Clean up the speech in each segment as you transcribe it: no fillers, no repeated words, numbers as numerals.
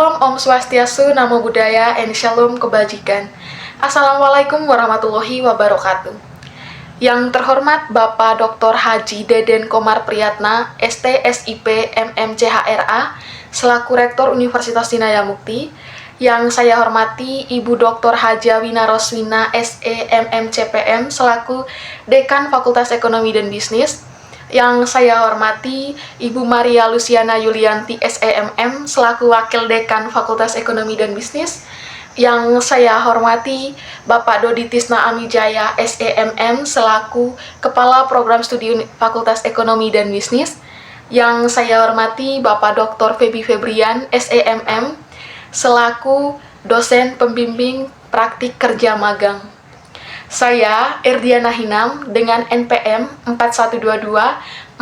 Salam Om Swastiastu, Namo Buddhaya, and Shalom Kebajikan. Assalamualaikum warahmatullahi wabarakatuh. Yang terhormat Bapak Dr. Haji Deden Komar Priyatna, ST.SIP MMCHRA, selaku Rektor Universitas Winaya Mukti. Yang saya hormati Ibu Dr. Haja Wina Roswina, SE MMCPM, selaku Dekan Fakultas Ekonomi dan Bisnis. Yang saya hormati Ibu Maria Luciana Yulianti, SEMM, selaku Wakil Dekan Fakultas Ekonomi dan Bisnis. Yang saya hormati Bapak Dodi Tisna Amijaya, SEMM, selaku Kepala Program Studi Fakultas Ekonomi dan Bisnis. Yang saya hormati Bapak Dr. Febi Febrian, SEMM, selaku Dosen Pembimbing Praktik Kerja Magang. Saya, Erdiana Hinam, dengan NPM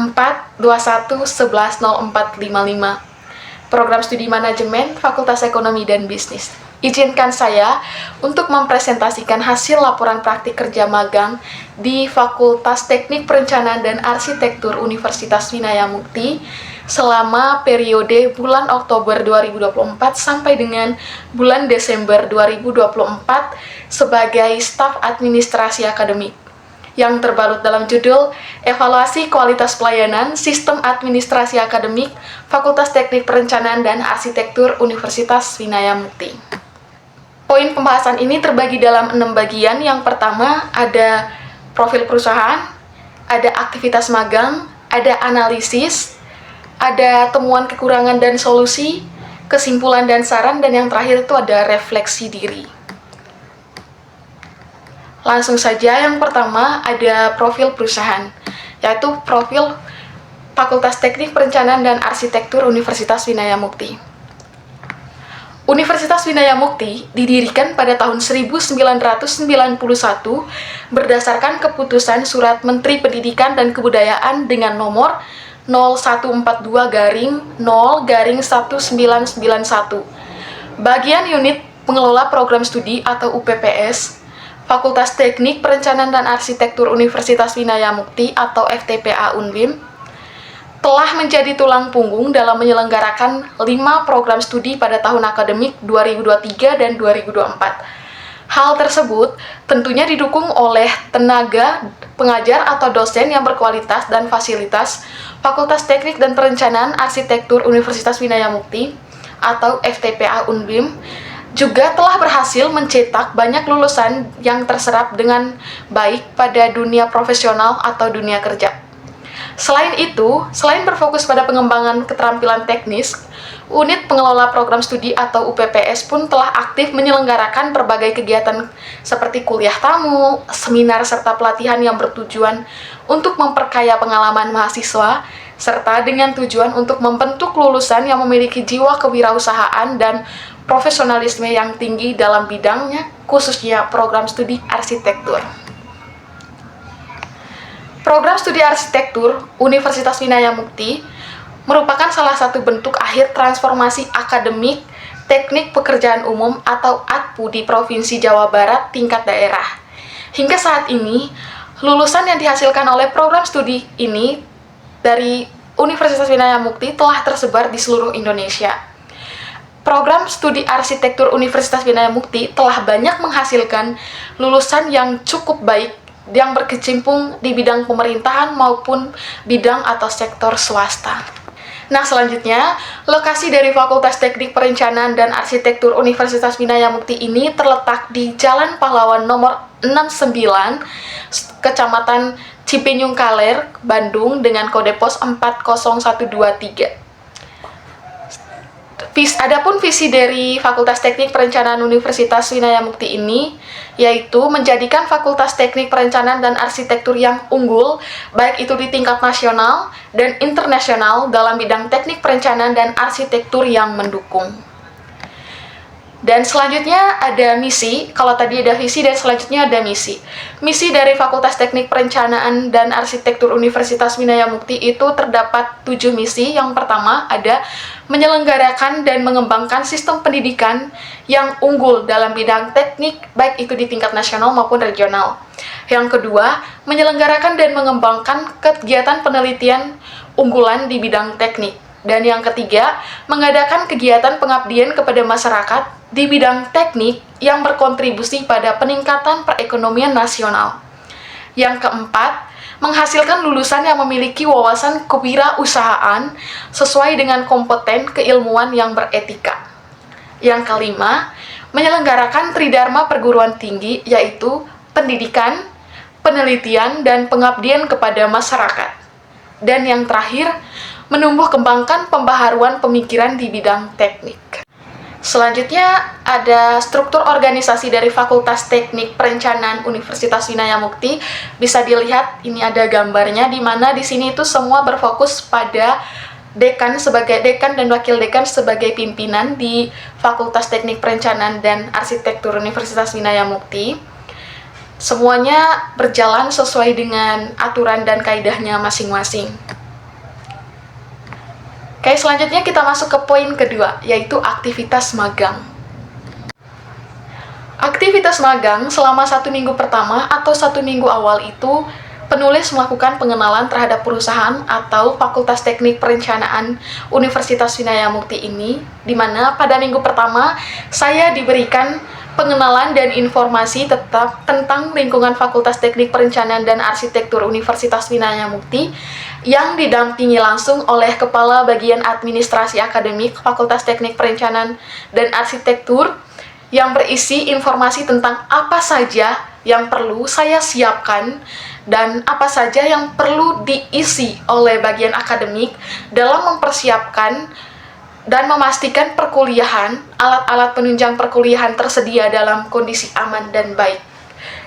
4122-421-110455, Program Studi Manajemen Fakultas Ekonomi dan Bisnis. Izinkan saya untuk mempresentasikan hasil laporan praktik kerja magang di Fakultas Teknik Perencanaan dan Arsitektur Universitas Winaya Mukti selama periode bulan Oktober 2024 sampai dengan bulan Desember 2024 sebagai staf administrasi akademik, yang terbalut dalam judul Evaluasi Kualitas Pelayanan Sistem Administrasi Akademik Fakultas Teknik Perencanaan dan Arsitektur Universitas Winaya Mukti. Poin pembahasan ini terbagi dalam 6 bagian. Yang pertama ada profil perusahaan, ada aktivitas magang, ada analisis, ada temuan kekurangan dan solusi, kesimpulan dan saran, dan yang terakhir itu ada refleksi diri. Langsung saja, yang pertama ada profil perusahaan, yaitu profil Fakultas Teknik Perencanaan dan Arsitektur Universitas Winaya Mukti. Universitas Winaya Mukti didirikan pada tahun 1991 berdasarkan keputusan Surat Menteri Pendidikan dan Kebudayaan dengan nomor 0142-0-1991. Bagian unit pengelola program studi atau UPPS, Fakultas Teknik Perencanaan dan Arsitektur Universitas Winaya Mukti atau FTPA Unwim, telah menjadi tulang punggung dalam menyelenggarakan 5 program studi pada tahun akademik 2023 dan 2024. Hal tersebut tentunya didukung oleh tenaga pengajar atau dosen yang berkualitas dan fasilitas Fakultas Teknik dan Perencanaan Arsitektur Universitas Winaya Mukti atau FTPA Unwim juga telah berhasil mencetak banyak lulusan yang terserap dengan baik pada dunia profesional atau dunia kerja. Selain itu, selain berfokus pada pengembangan keterampilan teknis, unit pengelola program studi atau UPPS pun telah aktif menyelenggarakan berbagai kegiatan seperti kuliah tamu, seminar, serta pelatihan yang bertujuan untuk memperkaya pengalaman mahasiswa, serta dengan tujuan untuk membentuk lulusan yang memiliki jiwa kewirausahaan dan profesionalisme yang tinggi dalam bidangnya, khususnya program studi arsitektur. Program Studi Arsitektur Universitas Winaya Mukti merupakan salah satu bentuk akhir transformasi akademik teknik pekerjaan umum atau ATPU di Provinsi Jawa Barat tingkat daerah. Hingga saat ini, lulusan yang dihasilkan oleh program studi ini dari Universitas Winaya Mukti telah tersebar di seluruh Indonesia. Program Studi Arsitektur Universitas Winaya Mukti telah banyak menghasilkan lulusan yang cukup baik yang berkecimpung di bidang pemerintahan maupun bidang atau sektor swasta. Nah, selanjutnya, lokasi dari Fakultas Teknik Perencanaan dan Arsitektur Universitas Winaya Mukti ini terletak di Jalan Pahlawan nomor 69, Kecamatan Cipenyung Kaler, Bandung, dengan kode pos 40123. Adapun visi dari Fakultas Teknik Perencanaan Universitas Winaya Mukti ini yaitu menjadikan Fakultas Teknik Perencanaan dan Arsitektur yang unggul baik itu di tingkat nasional dan internasional dalam bidang teknik perencanaan dan arsitektur yang mendukung. Dan selanjutnya ada misi. Kalau tadi ada visi dan selanjutnya ada misi. Misi dari Fakultas Teknik Perencanaan dan Arsitektur Universitas Winaya Mukti itu terdapat 7 misi. Yang pertama ada menyelenggarakan dan mengembangkan sistem pendidikan yang unggul dalam bidang teknik baik itu di tingkat nasional maupun regional. Yang kedua, menyelenggarakan dan mengembangkan kegiatan penelitian unggulan di bidang teknik. Dan yang ketiga, mengadakan kegiatan pengabdian kepada masyarakat di bidang teknik yang berkontribusi pada peningkatan perekonomian nasional. Yang keempat, menghasilkan lulusan yang memiliki wawasan kewirausahaan sesuai dengan kompeten keilmuan yang beretika. Yang kelima, menyelenggarakan tridharma perguruan tinggi, yaitu pendidikan, penelitian, dan pengabdian kepada masyarakat. Dan yang terakhir, menumbuh kembangkan pembaharuan pemikiran di bidang teknik. Selanjutnya ada struktur organisasi dari Fakultas Teknik Perencanaan Universitas Winaya Mukti. Bisa dilihat ini ada gambarnya, di mana di sini itu semua berfokus pada dekan sebagai dekan dan wakil dekan sebagai pimpinan di Fakultas Teknik Perencanaan dan Arsitektur Universitas Winaya Mukti. Semuanya berjalan sesuai dengan aturan dan kaidahnya masing-masing. Oke, selanjutnya kita masuk ke poin kedua, yaitu aktivitas magang. Aktivitas magang selama 1 minggu pertama atau 1 minggu awal itu, penulis melakukan pengenalan terhadap perusahaan atau Fakultas Teknik Perencanaan Universitas Winaya Mukti ini, di mana pada minggu pertama saya diberikan pengenalan dan informasi tetap tentang lingkungan Fakultas Teknik Perencanaan dan Arsitektur Universitas Winaya Mukti yang didampingi langsung oleh Kepala Bagian Administrasi Akademik Fakultas Teknik Perencanaan dan Arsitektur, yang berisi informasi tentang apa saja yang perlu saya siapkan dan apa saja yang perlu diisi oleh bagian akademik dalam mempersiapkan dan memastikan perkuliahan, alat-alat penunjang perkuliahan tersedia dalam kondisi aman dan baik,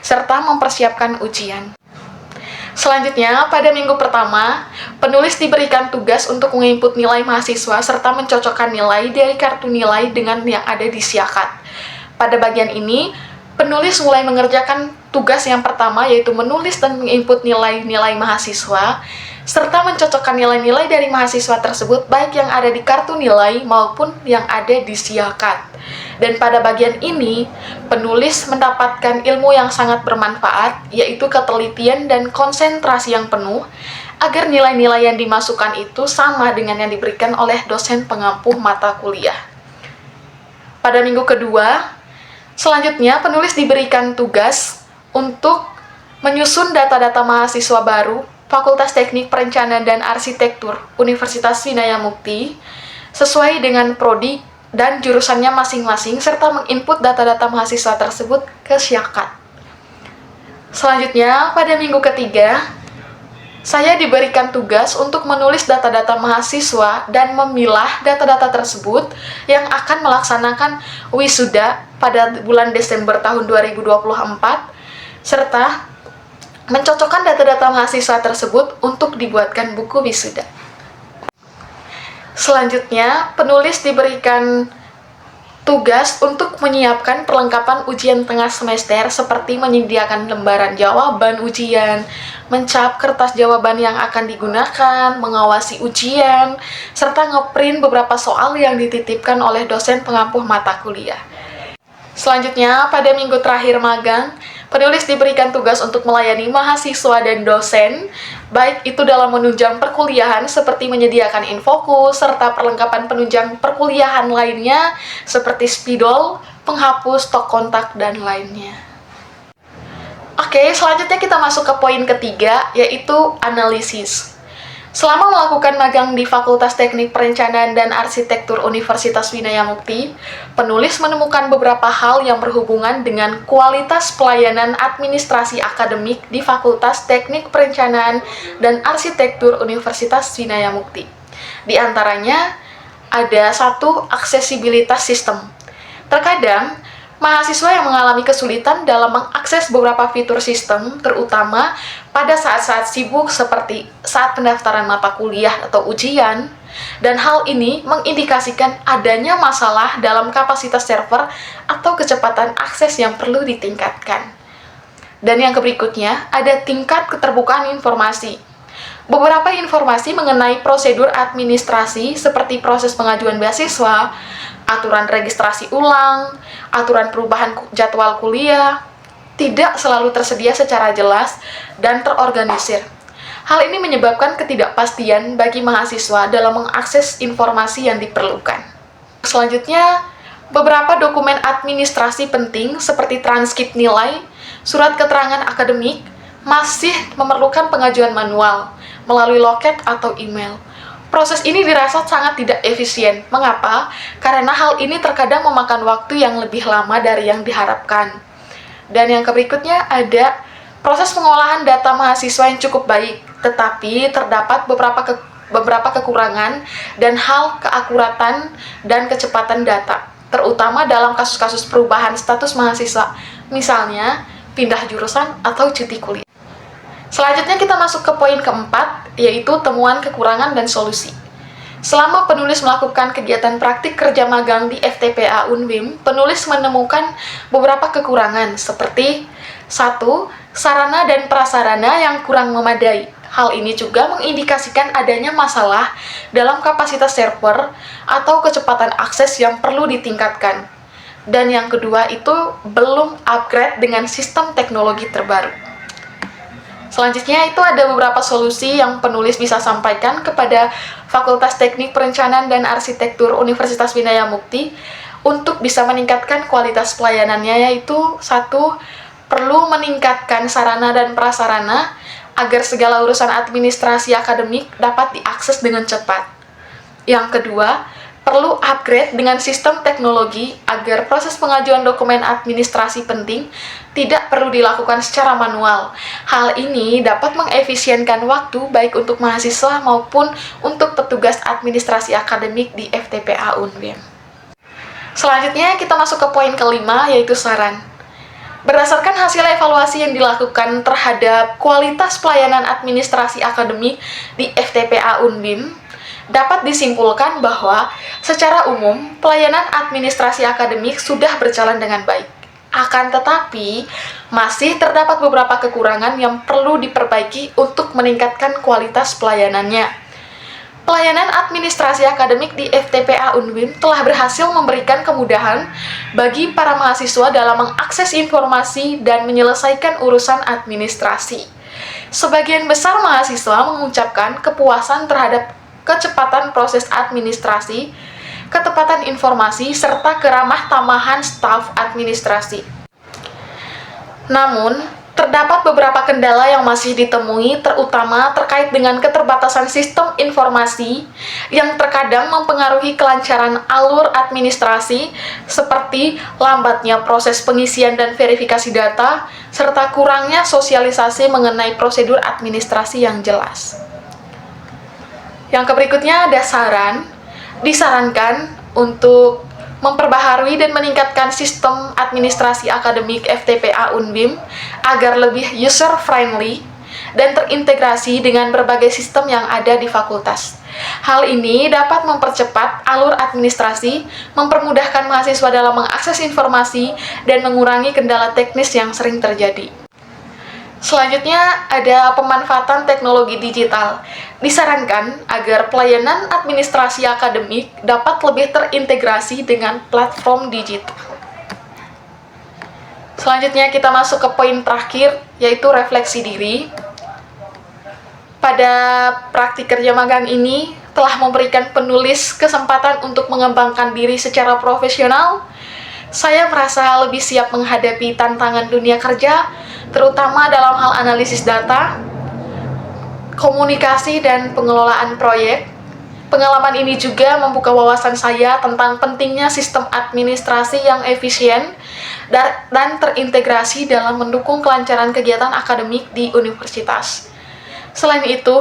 serta mempersiapkan ujian. Selanjutnya, pada minggu pertama, penulis diberikan tugas untuk menginput nilai mahasiswa serta mencocokkan nilai dari kartu nilai dengan yang ada di Siakat. Pada bagian ini, penulis mulai mengerjakan tugas yang pertama, yaitu menulis dan menginput nilai-nilai mahasiswa, serta mencocokkan nilai-nilai dari mahasiswa tersebut baik yang ada di kartu nilai maupun yang ada di Siakat. Dan pada bagian ini, penulis mendapatkan ilmu yang sangat bermanfaat, yaitu ketelitian dan konsentrasi yang penuh, agar nilai-nilai yang dimasukkan itu sama dengan yang diberikan oleh dosen pengampu mata kuliah. Pada minggu kedua, selanjutnya penulis diberikan tugas untuk menyusun data-data mahasiswa baru Fakultas Teknik Perencanaan dan Arsitektur Universitas Winaya Mukti sesuai dengan prodi dan jurusannya masing-masing, serta menginput data-data mahasiswa tersebut ke Siakat. Selanjutnya, pada minggu ketiga, saya diberikan tugas untuk menulis data-data mahasiswa dan memilah data-data tersebut yang akan melaksanakan wisuda pada bulan Desember tahun 2024, serta mencocokkan data-data mahasiswa tersebut untuk dibuatkan buku wisuda. Selanjutnya, penulis diberikan tugas untuk menyiapkan perlengkapan ujian tengah semester seperti menyediakan lembaran jawaban ujian, mencap kertas jawaban yang akan digunakan, mengawasi ujian, serta ngeprint beberapa soal yang dititipkan oleh dosen pengampu mata kuliah. Selanjutnya, pada minggu terakhir magang, penulis diberikan tugas untuk melayani mahasiswa dan dosen, baik itu dalam menunjang perkuliahan seperti menyediakan infokus, serta perlengkapan penunjang perkuliahan lainnya seperti spidol, penghapus, stok kontak, dan lainnya. Oke, selanjutnya kita masuk ke poin ketiga, yaitu analisis. Selama melakukan magang di Fakultas Teknik Perencanaan dan Arsitektur Universitas Winaya Mukti, penulis menemukan beberapa hal yang berhubungan dengan kualitas pelayanan administrasi akademik di Fakultas Teknik Perencanaan dan Arsitektur Universitas Winaya Mukti. Di antaranya, ada 1, aksesibilitas sistem. Terkadang, mahasiswa yang mengalami kesulitan dalam mengakses beberapa fitur sistem, terutama pada saat-saat sibuk seperti saat pendaftaran mata kuliah atau ujian, dan hal ini mengindikasikan adanya masalah dalam kapasitas server atau kecepatan akses yang perlu ditingkatkan. Dan yang berikutnya, ada tingkat keterbukaan informasi. Beberapa informasi mengenai prosedur administrasi seperti proses pengajuan beasiswa, aturan registrasi ulang, aturan perubahan jadwal kuliah, tidak selalu tersedia secara jelas dan terorganisir. Hal ini menyebabkan ketidakpastian bagi mahasiswa dalam mengakses informasi yang diperlukan. Selanjutnya, beberapa dokumen administrasi penting seperti transkrip nilai, surat keterangan akademik, masih memerlukan pengajuan manual melalui loket atau email. Proses ini dirasa sangat tidak efisien. Mengapa? Karena hal ini terkadang memakan waktu yang lebih lama dari yang diharapkan. Dan yang berikutnya ada proses pengolahan data mahasiswa yang cukup baik, tetapi terdapat beberapa kekurangan dan hal keakuratan dan kecepatan data, terutama dalam kasus-kasus perubahan status mahasiswa, misalnya pindah jurusan atau cuti kuliah. Selanjutnya kita masuk ke poin keempat, yaitu temuan, kekurangan, dan solusi. Selama penulis melakukan kegiatan praktik kerja magang di FTPA Unwim, penulis menemukan beberapa kekurangan seperti 1. Sarana dan prasarana yang kurang memadai. Hal ini juga mengindikasikan adanya masalah dalam kapasitas server atau kecepatan akses yang perlu ditingkatkan. Dan yang kedua itu belum upgrade dengan sistem teknologi terbaru. Selanjutnya itu ada beberapa solusi yang penulis bisa sampaikan kepada Fakultas Teknik Perencanaan dan Arsitektur Universitas Winaya Mukti untuk bisa meningkatkan kualitas pelayanannya, yaitu 1. Perlu meningkatkan sarana dan prasarana agar segala urusan administrasi akademik dapat diakses dengan cepat. Yang kedua, perlu upgrade dengan sistem teknologi agar proses pengajuan dokumen administrasi penting tidak perlu dilakukan secara manual. Hal ini dapat mengefisienkan waktu baik untuk mahasiswa maupun untuk petugas administrasi akademik di FTPA Unwim. Selanjutnya kita masuk ke poin kelima, yaitu saran. Berdasarkan hasil evaluasi yang dilakukan terhadap kualitas pelayanan administrasi akademik di FTPA Unwim, dapat disimpulkan bahwa secara umum pelayanan administrasi akademik sudah berjalan dengan baik. Akan tetapi, masih terdapat beberapa kekurangan yang perlu diperbaiki untuk meningkatkan kualitas pelayanannya. Pelayanan administrasi akademik di FTPA Unwim telah berhasil memberikan kemudahan bagi para mahasiswa dalam mengakses informasi dan menyelesaikan urusan administrasi. Sebagian besar mahasiswa mengucapkan kepuasan terhadap kecepatan proses administrasi, ketepatan informasi, serta keramah tamahan staf administrasi. Namun, terdapat beberapa kendala yang masih ditemui, terutama terkait dengan keterbatasan sistem informasi yang terkadang mempengaruhi kelancaran alur administrasi, seperti lambatnya proses pengisian dan verifikasi data, serta kurangnya sosialisasi mengenai prosedur administrasi yang jelas. Yang berikutnya ada saran. Disarankan untuk memperbaharui dan meningkatkan sistem administrasi akademik FTPA Unwim agar lebih user-friendly dan terintegrasi dengan berbagai sistem yang ada di fakultas. Hal ini dapat mempercepat alur administrasi, mempermudahkan mahasiswa dalam mengakses informasi, dan mengurangi kendala teknis yang sering terjadi. Selanjutnya ada pemanfaatan teknologi digital. Disarankan agar pelayanan administrasi akademik dapat lebih terintegrasi dengan platform digital. Selanjutnya kita masuk ke poin terakhir, yaitu refleksi diri. Pada praktik kerja magang ini telah memberikan penulis kesempatan untuk mengembangkan diri secara profesional. Saya merasa lebih siap menghadapi tantangan dunia kerja, terutama dalam hal analisis data, komunikasi, dan pengelolaan proyek. Pengalaman ini juga membuka wawasan saya tentang pentingnya sistem administrasi yang efisien dan terintegrasi dalam mendukung kelancaran kegiatan akademik di universitas. Selain itu,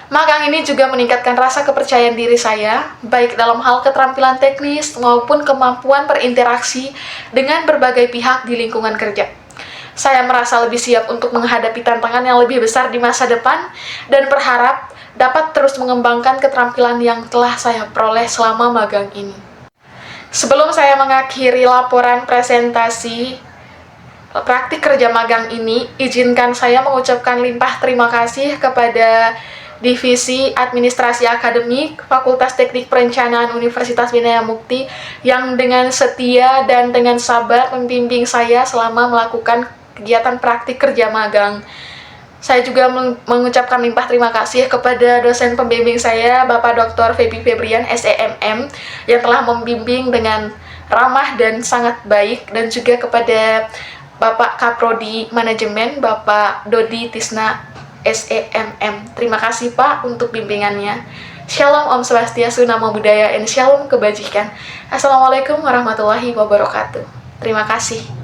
magang ini juga meningkatkan rasa kepercayaan diri saya, baik dalam hal keterampilan teknis maupun kemampuan berinteraksi dengan berbagai pihak di lingkungan kerja. Saya merasa lebih siap untuk menghadapi tantangan yang lebih besar di masa depan dan berharap dapat terus mengembangkan keterampilan yang telah saya peroleh selama magang ini. Sebelum saya mengakhiri laporan presentasi praktik kerja magang ini, izinkan saya mengucapkan limpah terima kasih kepada Divisi Administrasi Akademik Fakultas Teknik Perencanaan Universitas Winaya Mukti yang dengan setia dan dengan sabar membimbing saya selama melakukan kegiatan praktik kerja magang. Saya juga mengucapkan limpah terima kasih kepada dosen pembimbing saya, Bapak Dr. Feby Febrian, SEMM, yang telah membimbing dengan ramah dan sangat baik, dan juga kepada Bapak Kaprodi Manajemen, Bapak Dodi Tisna, SEMM. Terima kasih Pak untuk bimbingannya. Shalom Om Swastiastu, Namo Buddhaya, and Shalom Kebajikan. Assalamualaikum warahmatullahi wabarakatuh. Terima kasih.